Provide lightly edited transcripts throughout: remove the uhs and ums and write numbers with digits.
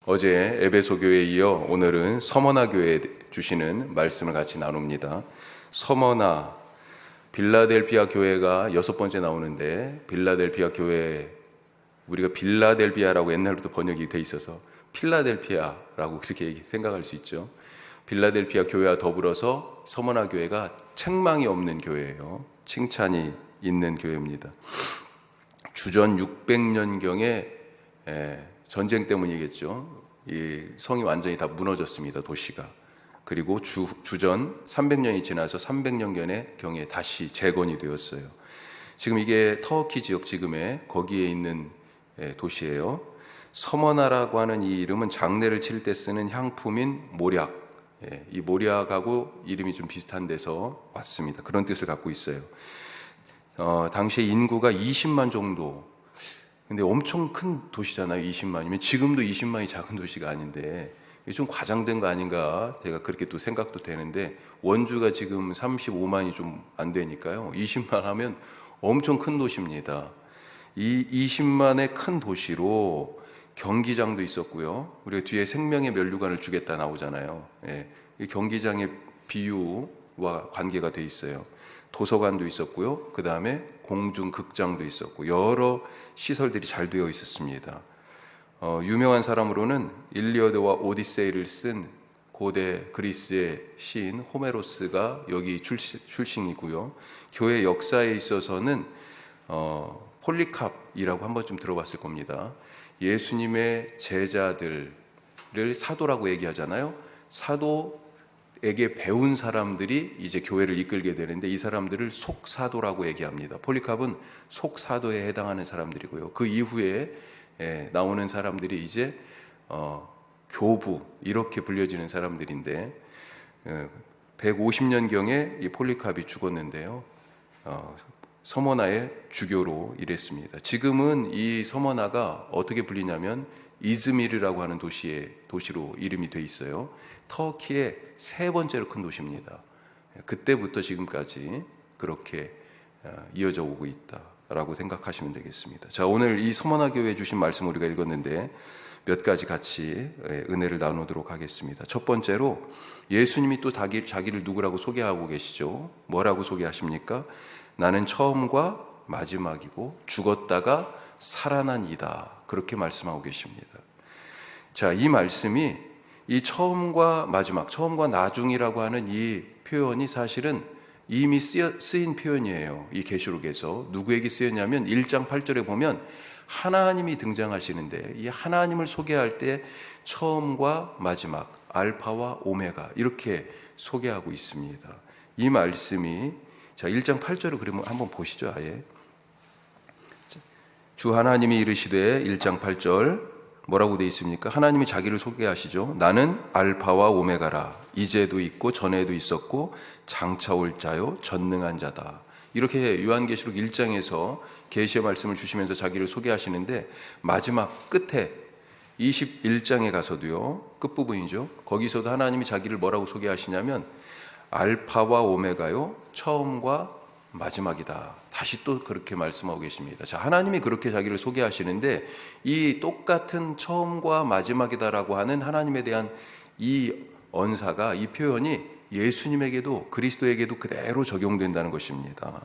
어제 에베소 교회에 이어 오늘은 서머나 교회에 주시는 말씀을 같이 나눕니다. 서머나, 빌라델피아 교회가 6번째 나오는데, 빌라델피아 교회, 우리가 빌라델피아라고 옛날부터 번역이 돼 있어서 필라델피아라고 그렇게 생각할 수 있죠. 빌라델피아 교회와 더불어서 서머나 교회가 책망이 없는 교회예요. 칭찬이 있는 교회입니다. 주전 600년경에 전쟁 때문이겠죠. 이 성이 완전히 다 무너졌습니다. 도시가. 그리고 주전 300년이 지나서 300년경에 다시 재건이 되었어요. 지금 이게 터키 지역 지금의 거기에 있는 도시예요. 서머나라고 하는 이 이름은 장례를 치를 때 쓰는 향품인 모략. 이 모략하고 이름이 좀 비슷한 데서 왔습니다. 그런 뜻을 갖고 있어요. 당시에 인구가 20만 정도. 근데 엄청 큰 도시잖아요. 20만이면 지금도 20만이 작은 도시가 아닌데 이게 좀 과장된 거 아닌가 제가 그렇게 또 생각도 되는데, 원주가 지금 35만이 좀 안 되니까요. 20만 하면 엄청 큰 도시입니다. 이 20만의 큰 도시로 경기장도 있었고요. 우리가 뒤에 생명의 면류관을 주겠다 나오잖아요. 이 경기장의 비유와 관계가 돼 있어요. 도서관도 있었고요. 그 다음에 공중극장도 있었고 여러 시설들이 잘 되어 있었습니다. 유명한 사람으로는 일리어드와 오디세이를 쓴 고대 그리스의 시인 호메로스가 여기 출신이고요. 교회 역사에 있어서는 폴리캅이라고 한 번쯤 들어봤을 겁니다. 예수님의 제자들을 사도라고 얘기하잖아요. 사도에게 배운 사람들이 이제 교회를 이끌게 되는데 이 사람들을 속사도라고 얘기합니다. 폴리캅은 속사도에 해당하는 사람들이고요. 그 이후에 나오는 사람들이 이제 교부 이렇게 불려지는 사람들인데, 150년경에 이 폴리캅이 죽었는데요. 서머나의 주교로 일했습니다. 지금은 이 서머나가 어떻게 불리냐면 이즈미르라고 하는 도시로 이름이 돼 있어요. 터키의 3번째로 큰 도시입니다. 그때부터 지금까지 그렇게 이어져 오고 있다라고 생각하시면 되겠습니다. 자, 오늘 이 서머나 교회에 주신 말씀 우리가 읽었는데 몇 가지 같이 은혜를 나누도록 하겠습니다. 첫 번째로 예수님이 또 자기를 누구라고 소개하고 계시죠? 뭐라고 소개하십니까? 나는 처음과 마지막이고 죽었다가 살아난 이다. 그렇게 말씀하고 계십니다. 자, 이 말씀이 이 처음과 마지막, 처음과 나중이라고 하는 이 표현이 사실은 이미 쓰인 표현이에요. 이 계시록에서 누구에게 쓰였냐면 1장 8절에 보면 하나님이 등장하시는데 이 하나님을 소개할 때 처음과 마지막, 알파와 오메가 이렇게 소개하고 있습니다. 이 말씀이 자 1장 8절을 그러면 한번 보시죠. 아예 주 하나님이 이르시되 1장 8절 뭐라고 되어 있습니까? 하나님이 자기를 소개하시죠. 나는 알파와 오메가라. 이제도 있고 전에도 있었고 장차 올 자요 전능한 자다. 이렇게 요한계시록 1장에서 계시의 말씀을 주시면서 자기를 소개하시는데, 마지막 끝에 21장에 가서도요, 끝부분이죠. 거기서도 하나님이 자기를 뭐라고 소개하시냐면 알파와 오메가요 처음과 마지막이다. 다시 또 그렇게 말씀하고 계십니다. 자, 하나님이 그렇게 자기를 소개하시는데 이 똑같은 처음과 마지막이다라고 하는 하나님에 대한 이 언사가, 이 표현이 예수님에게도, 그리스도에게도 그대로 적용된다는 것입니다.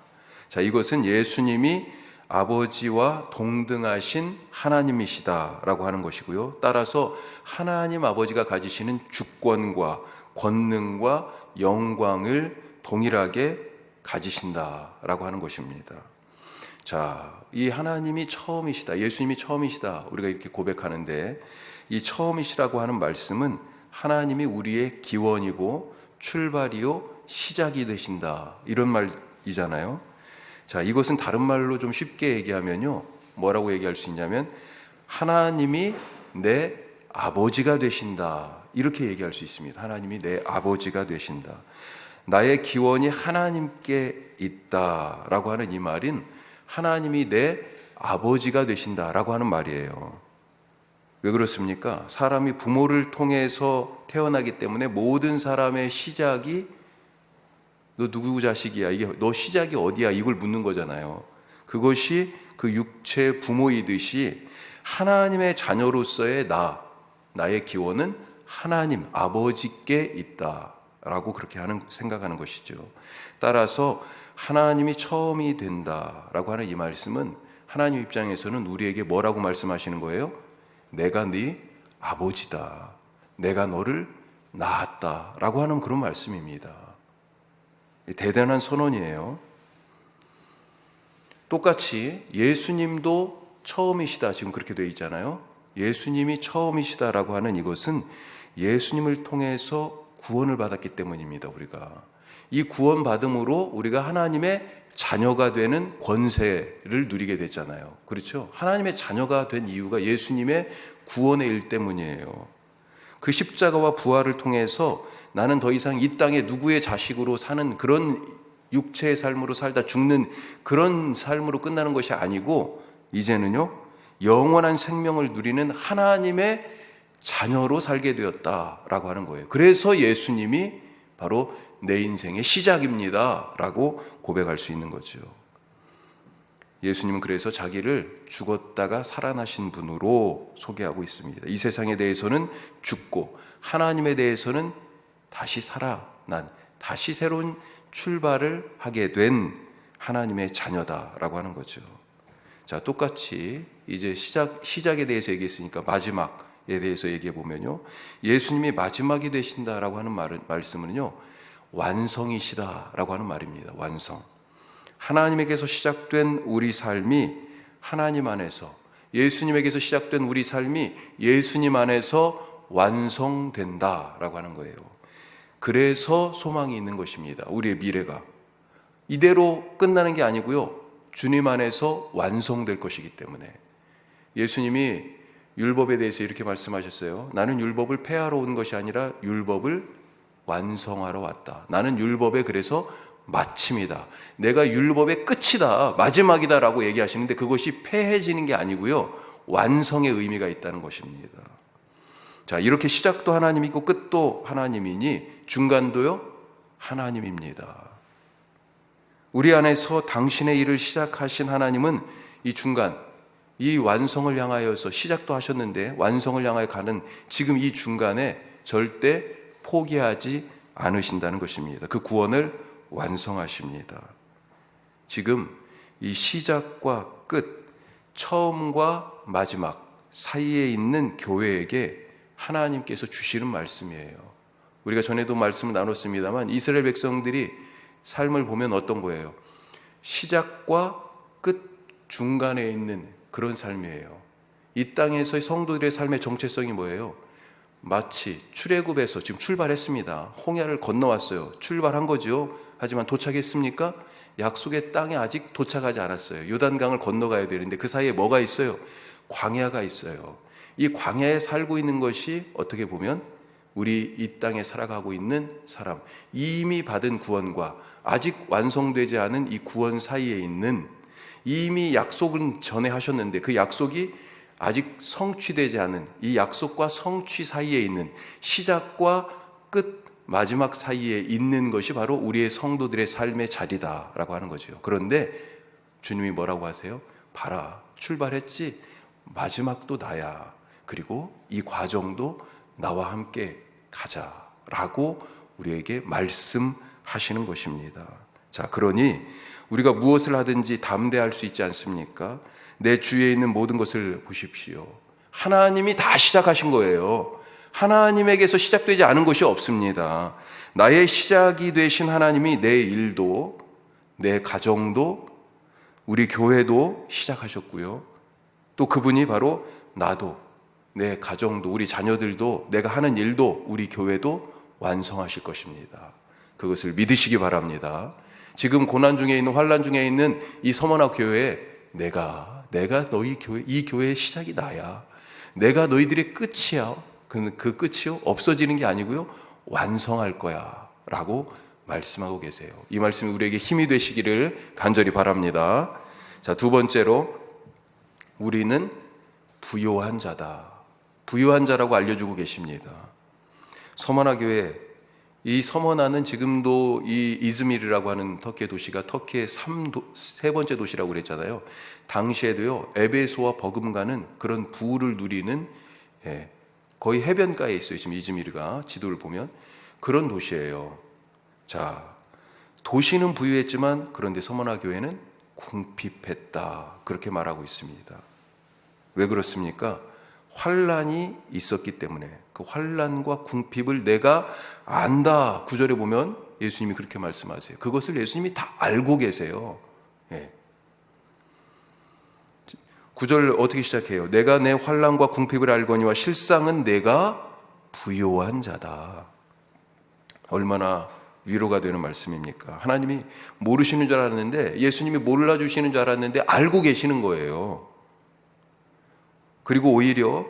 자, 이것은 예수님이 아버지와 동등하신 하나님이시다라고 하는 것이고요. 따라서 하나님 아버지가 가지시는 주권과 권능과 영광을 동일하게 가지신다라고 하는 것입니다. 자, 이 하나님이 처음이시다, 예수님이 처음이시다 우리가 이렇게 고백하는데, 이 처음이시라고 하는 말씀은 하나님이 우리의 기원이고 출발이요 시작이 되신다 이런 말이잖아요. 자, 이것은 다른 말로 좀 쉽게 얘기하면요 뭐라고 얘기할 수 있냐면 하나님이 내 아버지가 되신다 이렇게 얘기할 수 있습니다. 하나님이 내 아버지가 되신다. 나의 기원이 하나님께 있다라고 하는 이 말은 하나님이 내 아버지가 되신다라고 하는 말이에요. 왜 그렇습니까? 사람이 부모를 통해서 태어나기 때문에 모든 사람의 시작이 너 누구 자식이야? 이게 너 시작이 어디야? 이걸 묻는 거잖아요. 그것이 그 육체 부모이듯이 하나님의 자녀로서의 나의 기원은 하나님 아버지께 있다라고 그렇게 생각하는 것이죠. 따라서 하나님이 처음이 된다라고 하는 이 말씀은 하나님 입장에서는 우리에게 뭐라고 말씀하시는 거예요? 내가 네 아버지다. 내가 너를 낳았다라고 하는 그런 말씀입니다. 대단한 선언이에요. 똑같이 예수님도 처음이시다 지금 그렇게 되어 있잖아요. 예수님이 처음이시다라고 하는 이것은 예수님을 통해서 구원을 받았기 때문입니다. 우리가 이 구원 받음으로 우리가 하나님의 자녀가 되는 권세를 누리게 됐잖아요. 그렇죠? 하나님의 자녀가 된 이유가 예수님의 구원의 일 때문이에요. 그 십자가와 부활을 통해서 나는 더 이상 이 땅에 누구의 자식으로 사는 그런 육체의 삶으로 살다 죽는 그런 삶으로 끝나는 것이 아니고 이제는요 영원한 생명을 누리는 하나님의 자녀로 살게 되었다라고 하는 거예요. 그래서 예수님이 바로 내 인생의 시작입니다 라고 고백할 수 있는 거죠. 예수님은 그래서 자기를 죽었다가 살아나신 분으로 소개하고 있습니다. 이 세상에 대해서는 죽고 하나님에 대해서는 다시 살아난, 다시 새로운 출발을 하게 된 하나님의 자녀다라고 하는 거죠. 자, 똑같이 이제 시작에 대해서 얘기했으니까 마지막에 대해서 얘기해 보면요, 예수님이 마지막이 되신다라고 하는 말씀은요 완성이시다라고 하는 말입니다. 완성. 하나님에게서 시작된 우리 삶이 하나님 안에서, 예수님에게서 시작된 우리 삶이 예수님 안에서 완성된다라고 하는 거예요. 그래서 소망이 있는 것입니다. 우리의 미래가 이대로 끝나는 게 아니고요, 주님 안에서 완성될 것이기 때문에. 예수님이 율법에 대해서 이렇게 말씀하셨어요. 나는 율법을 폐하러 온 것이 아니라 율법을 완성하러 왔다. 나는 율법의 그래서 마침이다. 내가 율법의 끝이다, 마지막이다 라고 얘기하시는데 그것이 폐해지는 게 아니고요, 완성의 의미가 있다는 것입니다. 자, 이렇게 시작도 하나님이고 끝도 하나님이니 중간도요 하나님입니다. 우리 안에서 당신의 일을 시작하신 하나님은 이 중간, 이 완성을 향하여서 시작도 하셨는데 완성을 향하여 가는 지금 이 중간에 절대 포기하지 않으신다는 것입니다. 그 구원을 완성하십니다. 지금 이 시작과 끝, 처음과 마지막 사이에 있는 교회에게 하나님께서 주시는 말씀이에요. 우리가 전에도 말씀을 나눴습니다만 이스라엘 백성들이 삶을 보면 어떤 거예요? 시작과 끝 중간에 있는 그런 삶이에요. 이 땅에서의 성도들의 삶의 정체성이 뭐예요? 마치 출애굽에서 지금 출발했습니다. 홍해를 건너왔어요. 출발한 거죠. 하지만 도착했습니까? 약속의 땅에 아직 도착하지 않았어요. 요단강을 건너가야 되는데 그 사이에 뭐가 있어요? 광야가 있어요. 이 광야에 살고 있는 것이 어떻게 보면 우리 이 땅에 살아가고 있는 사람, 이미 받은 구원과 아직 완성되지 않은 이 구원 사이에 있는, 이미 약속은 전에 하셨는데 그 약속이 아직 성취되지 않은 이 약속과 성취 사이에 있는, 시작과 끝 마지막 사이에 있는 것이 바로 우리의 성도들의 삶의 자리다라고 하는 거죠. 그런데 주님이 뭐라고 하세요? 봐라, 출발했지? 마지막도 나야. 그리고 이 과정도 나와 함께 가자라고 우리에게 말씀하시는 것입니다. 자, 그러니 우리가 무엇을 하든지 담대할 수 있지 않습니까? 내 주위에 있는 모든 것을 보십시오. 하나님이 다 시작하신 거예요. 하나님에게서 시작되지 않은 것이 없습니다. 나의 시작이 되신 하나님이 내 일도, 내 가정도, 우리 교회도 시작하셨고요. 또 그분이 바로 나도, 내 가정도, 우리 자녀들도, 내가 하는 일도, 우리 교회도 완성하실 것입니다. 그것을 믿으시기 바랍니다. 지금 고난 중에 있는, 환난 중에 있는 이 서머나 교회에 내가 너희 교회, 이 교회의 시작이 나야. 내가 너희들의 끝이야. 그 끝이요? 없어지는 게 아니고요, 완성할 거야 라고 말씀하고 계세요. 이 말씀이 우리에게 힘이 되시기를 간절히 바랍니다. 자, 두 번째로 우리는 부요한 자다. 부요한 자라고 알려주고 계십니다. 서머나 교회, 이 서머나는 지금도 이 이즈미르라고 하는 터키의 도시가 터키의 세 번째 도시라고 그랬잖아요. 당시에도요, 에베소와 버금가는 그런 부를 누리는 거의 해변가에 있어요. 지금 이즈미르가 지도를 보면 그런 도시예요. 자, 도시는 부유했지만 그런데 서머나 교회는 궁핍했다. 그렇게 말하고 있습니다. 왜 그렇습니까? 환란이 있었기 때문에 그 환란과 궁핍을 내가 안다. 9절에 보면 예수님이 그렇게 말씀하세요. 그것을 예수님이 다 알고 계세요. 예. 9절 어떻게 시작해요? 내가 내 환란과 궁핍을 알거니와 실상은 내가 부요한 자다. 얼마나 위로가 되는 말씀입니까? 하나님이 모르시는 줄 알았는데, 예수님이 몰라주시는 줄 알았는데 알고 계시는 거예요. 그리고 오히려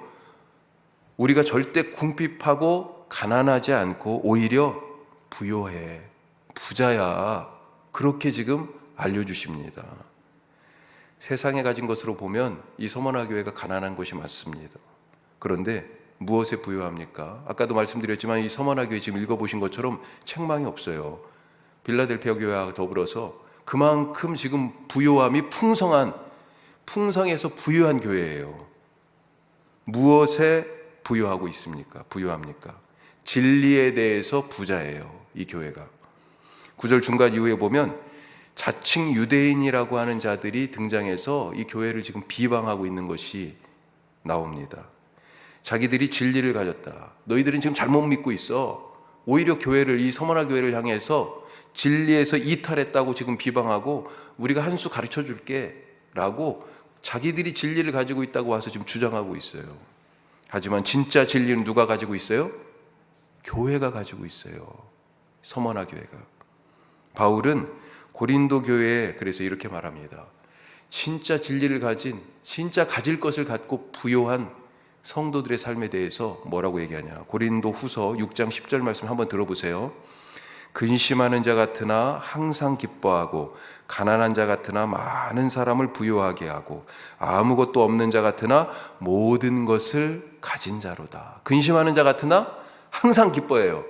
우리가 절대 궁핍하고 가난하지 않고 오히려 부요해, 부자야, 그렇게 지금 알려주십니다. 세상에 가진 것으로 보면 이 서머나 교회가 가난한 것이 맞습니다. 그런데 무엇에 부요합니까? 아까도 말씀드렸지만 이 서머나 교회 지금 읽어보신 것처럼 책망이 없어요. 빌라델피아 교회와 더불어서 그만큼 지금 부요함이 풍성해서 부유한 교회예요. 무엇에 부요하고 있습니까? 부요합니까? 진리에 대해서 부자예요, 이 교회가. 9절 중간 이후에 보면 자칭 유대인이라고 하는 자들이 등장해서 이 교회를 지금 비방하고 있는 것이 나옵니다. 자기들이 진리를 가졌다. 너희들은 지금 잘못 믿고 있어. 오히려 교회를, 이 서머나 교회를 향해서 진리에서 이탈했다고 지금 비방하고 우리가 한 수 가르쳐 줄게 라고 자기들이 진리를 가지고 있다고 와서 지금 주장하고 있어요. 하지만 진짜 진리는 누가 가지고 있어요? 교회가 가지고 있어요. 서머나 교회가. 바울은 고린도 교회에 그래서 이렇게 말합니다. 진짜 진리를 가진, 진짜 가질 것을 갖고 부요한 성도들의 삶에 대해서 뭐라고 얘기하냐. 고린도 후서 6장 10절 말씀 한번 들어보세요. 근심하는 자 같으나 항상 기뻐하고 가난한 자 같으나 많은 사람을 부요하게 하고 아무것도 없는 자 같으나 모든 것을 가진 자로다. 근심하는 자 같으나 항상 기뻐해요.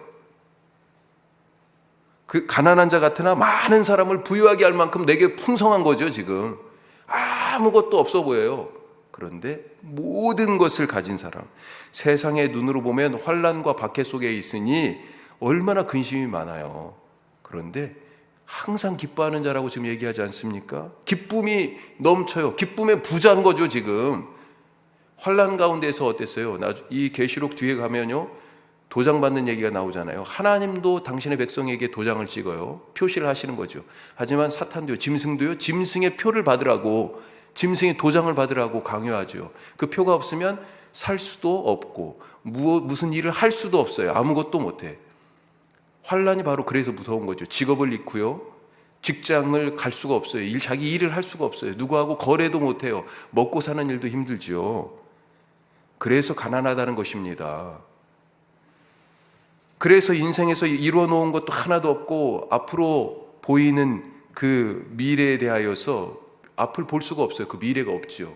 그 가난한 자 같으나 많은 사람을 부유하게 할 만큼 내게 풍성한 거죠. 지금 아무것도 없어 보여요. 그런데 모든 것을 가진 사람, 세상의 눈으로 보면 환난과 박해 속에 있으니 얼마나 근심이 많아요. 그런데 항상 기뻐하는 자라고 지금 얘기하지 않습니까? 기쁨이 넘쳐요. 기쁨의 부자인 거죠. 지금 환난 가운데서 어땠어요? 이 계시록 뒤에 가면요, 도장 받는 얘기가 나오잖아요. 하나님도 당신의 백성에게 도장을 찍어요. 표시를 하시는 거죠. 하지만 사탄도요, 짐승도요, 짐승의 표를 받으라고, 짐승의 도장을 받으라고 강요하죠. 그 표가 없으면 살 수도 없고 무슨 일을 할 수도 없어요. 아무것도 못해. 환란이 바로 그래서 무서운 거죠. 직업을 잃고요, 직장을 갈 수가 없어요. 자기 일을 할 수가 없어요. 누구하고 거래도 못해요. 먹고 사는 일도 힘들지요. 그래서 가난하다는 것입니다. 그래서 인생에서 이루어 놓은 것도 하나도 없고 앞으로 보이는 그 미래에 대하여서 앞을 볼 수가 없어요. 그 미래가 없죠.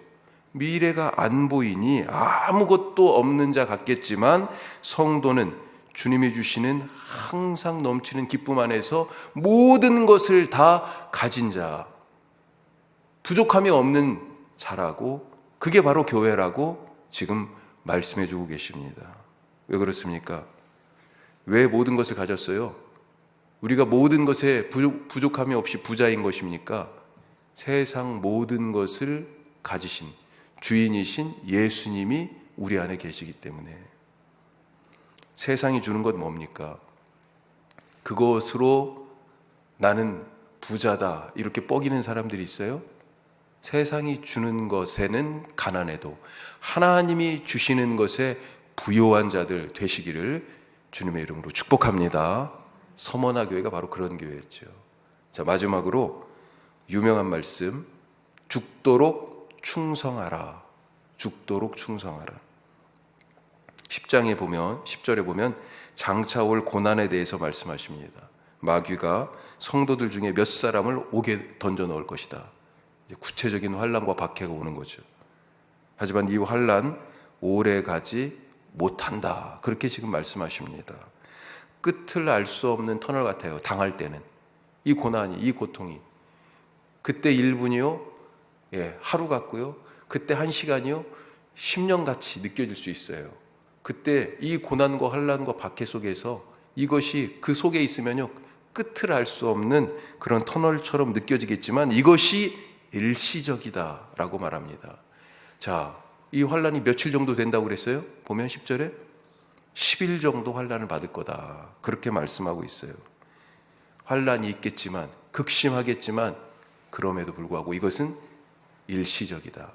미래가 안 보이니 아무것도 없는 자 같겠지만 성도는 주님이 주시는 항상 넘치는 기쁨 안에서 모든 것을 다 가진 자, 부족함이 없는 자라고, 그게 바로 교회라고 지금 말씀해 주고 계십니다. 왜 그렇습니까? 왜 모든 것을 가졌어요? 우리가 모든 것에 부족함이 없이 부자인 것입니까? 세상 모든 것을 가지신 주인이신 예수님이 우리 안에 계시기 때문에. 세상이 주는 건 뭡니까? 그것으로 나는 부자다 이렇게 뻐기는 사람들이 있어요. 세상이 주는 것에는 가난해도 하나님이 주시는 것에 부요한 자들 되시기를 주님의 이름으로 축복합니다. 서머나 교회가 바로 그런 교회였죠. 자, 마지막으로 유명한 말씀, 죽도록 충성하라. 죽도록 충성하라. 10장에 보면, 10절에 보면 장차 올 고난에 대해서 말씀하십니다. 마귀가 성도들 중에 몇 사람을 옥에 던져 넣을 것이다. 이제 구체적인 환난과 박해가 오는 거죠. 하지만 이 환난 오래 가지 못한다. 그렇게 지금 말씀하십니다. 끝을 알 수 없는 터널 같아요. 당할 때는 이 고난이, 이 고통이 그때 1분이요, 하루 같고요. 그때 1시간이요, 10년 같이 느껴질 수 있어요. 그때 이 고난과 환난과 박해 속에서 이것이 그 속에 있으면요 끝을 알 수 없는 그런 터널처럼 느껴지겠지만 이것이 일시적이다라고 말합니다. 자, 이 환난이 며칠 정도 된다고 그랬어요? 보면 10절에 10일 정도 환난을 받을 거다 그렇게 말씀하고 있어요. 환난이 있겠지만 극심하겠지만 그럼에도 불구하고 이것은 일시적이다.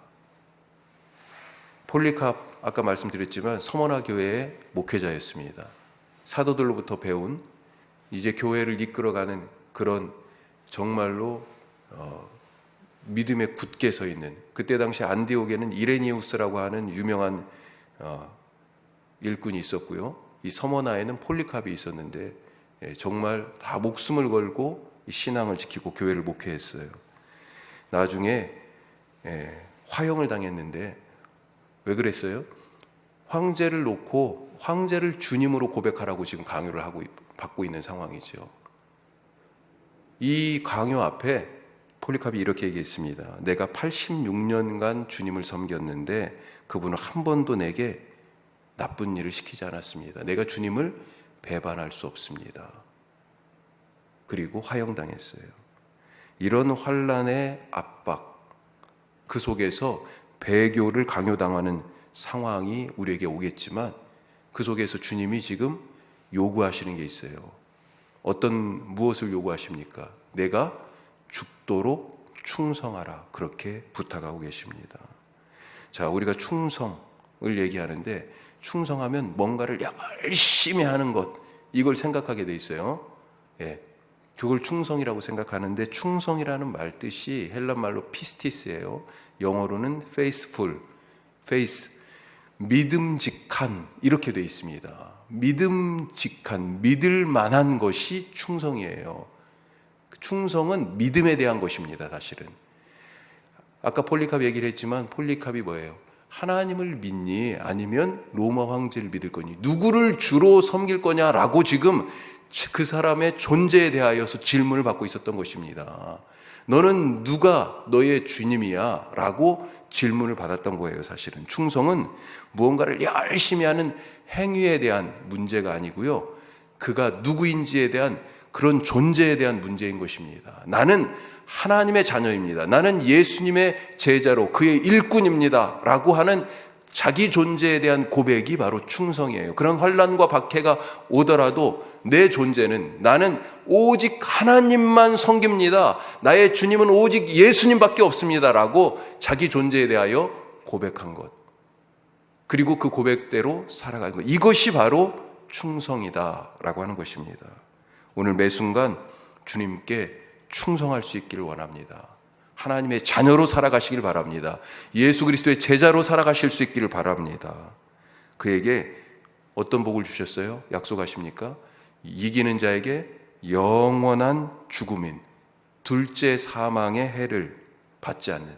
폴리캅 아까 말씀드렸지만 서머나 교회의 목회자였습니다. 사도들로부터 배운 이제 교회를 이끌어가는 그런 정말로 믿음에 굳게 서 있는, 그때 당시 안디옥에는 이레니우스라고 하는 유명한 일꾼이 있었고요. 이 서머나에는 폴리캅이 있었는데 정말 다 목숨을 걸고 신앙을 지키고 교회를 목회했어요. 나중에 화형을 당했는데 왜 그랬어요? 황제를 놓고 황제를 주님으로 고백하라고 지금 강요를 받고 있는 상황이죠. 이 강요 앞에 폴리캅이 이렇게 얘기했습니다. 내가 86년간 주님을 섬겼는데 그분은 한 번도 내게 나쁜 일을 시키지 않았습니다. 내가 주님을 배반할 수 없습니다. 그리고 화형당했어요. 이런 환난의 압박, 그 속에서 배교를 강요당하는 상황이 우리에게 오겠지만 그 속에서 주님이 지금 요구하시는 게 있어요. 무엇을 요구하십니까? 내가 죽도록 충성하라 그렇게 부탁하고 계십니다. 자, 우리가 충성을 얘기하는데 충성하면 뭔가를 열심히 하는 것, 이걸 생각하게 돼 있어요. 그걸 충성이라고 생각하는데 충성이라는 말 뜻이 헬란 말로 피스티스예요. 영어로는 faithful, faith, 믿음직한 이렇게 돼 있습니다. 믿음직한, 믿을 만한 것이 충성이에요. 충성은 믿음에 대한 것입니다. 사실은 아까 폴리캅 얘기를 했지만 폴리캅이 뭐예요? 하나님을 믿니 아니면 로마 황제를 믿을 거니, 누구를 주로 섬길 거냐라고 지금 그 사람의 존재에 대하여서 질문을 받고 있었던 것입니다. 너는 누가 너의 주님이야? 라고 질문을 받았던 거예요. 사실은 충성은 무언가를 열심히 하는 행위에 대한 문제가 아니고요, 그가 누구인지에 대한 그런 존재에 대한 문제인 것입니다. 나는 하나님의 자녀입니다. 나는 예수님의 제자로 그의 일꾼입니다 라고 하는 자기 존재에 대한 고백이 바로 충성이에요. 그런 환난과 박해가 오더라도 내 존재는, 나는 오직 하나님만 섬깁니다, 나의 주님은 오직 예수님밖에 없습니다 라고 자기 존재에 대하여 고백한 것, 그리고 그 고백대로 살아가는 것, 이것이 바로 충성이다 라고 하는 것입니다. 오늘 매 순간 주님께 충성할 수 있기를 원합니다. 하나님의 자녀로 살아가시길 바랍니다. 예수 그리스도의 제자로 살아가실 수 있기를 바랍니다. 그에게 어떤 복을 주셨어요? 약속하십니까? 이기는 자에게 영원한 죽음인 둘째 사망의 해를 받지 않는,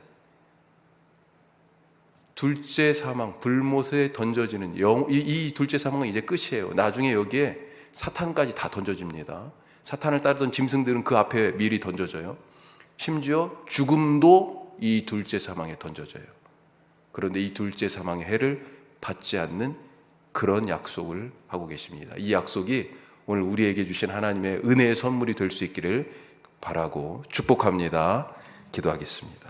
둘째 사망, 불못에 던져지는 이 둘째 사망은 이제 끝이에요. 나중에 여기에 사탄까지 다 던져집니다. 사탄을 따르던 짐승들은 그 앞에 미리 던져져요. 심지어 죽음도 이 둘째 사망에 던져져요. 그런데 이 둘째 사망의 해를 받지 않는 그런 약속을 하고 계십니다. 이 약속이 오늘 우리에게 주신 하나님의 은혜의 선물이 될 수 있기를 바라고 축복합니다. 기도하겠습니다.